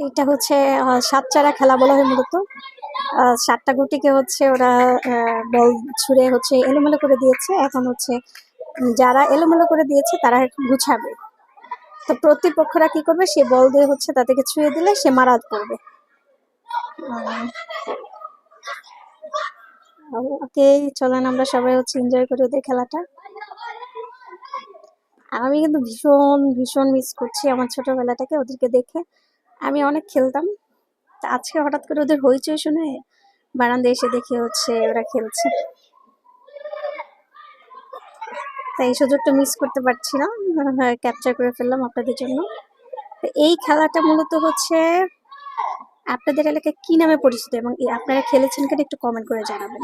এটা হচ্ছে সাতচারা খেলা বলা হয় মূলত। 7টা গুটিকে হচ্ছে ওরা বল ছুঁড়ে হচ্ছে এলোমেলো করে দিয়েছে। এখন হচ্ছে যারা এলোমেলো করে দিয়েছে তারা এখন গুছাবে। তো প্রতিপক্ষরা কি করবে, সে বল দিয়ে হচ্ছে তাদেরকে ছুঁয়ে দিলে সে মারা পড়বে। ওকে, চলেন আমরা সবাই হচ্ছে এনজয় করি ওদের খেলাটা। আমি কিন্তু ভীষণ ভীষণ মিস করছি আমার ছোটবেলাটাকে, ওদেরকে দেখে আমি অনেক খেলতাম। আজকে হঠাৎ করে ওদের হইচই শুনে বারান্দায় এসে দেখে হচ্ছে ওরা খেলছে, তাই এই সুযোগটা মিস করতে পারছি না, ক্যাপচার করে ফেললাম আপনাদের জন্য। এই খেলাটা মূলত হচ্ছে আপনাদের এলাকায় কি নামে পরিচিত এবং আপনারা খেলেছেন কিনা একটু কমেন্ট করে জানাবেন।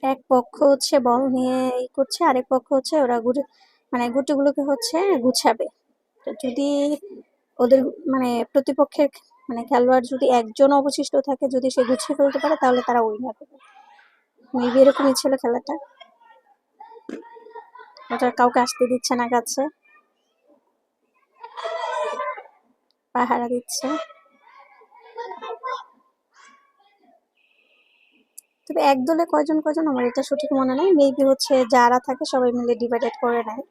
এক পক্ষ হচ্ছে বল নিয়ে ই করছে, আরেক পক্ষ হচ্ছে ওরা মানে গুটিগুলোকে হচ্ছে গুছাবে। তো যদি ওদের মানে প্রতিপক্ষের মানে খেলোয়াড় যদি একজন অবশিষ্ট থাকে, যদি সে গুছিয়ে ফেলতে পারে তাহলে তারা উইনার হবে। মেবি এরকমই ছিল খেলাটা। ওটা কাউকে আসতে দিচ্ছে না কাছে, পাহারা দিচ্ছে। তবে এক দলে কয়জন কয়জন আমার এটা সঠিক মনে নেই, মেবি হচ্ছে যারা থাকে সবাই মিলে ডিভাইডেড করে নেয়।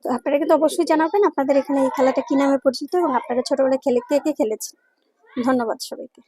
তো আপনারা কিন্তু অবশ্যই জানাবেন আপনাদের এখানে এই খেলাটা কি নামে পরিচিত এবং আপনারা ছোটবেলায় কে কে খেলেছেন। ধন্যবাদ সবাইকে।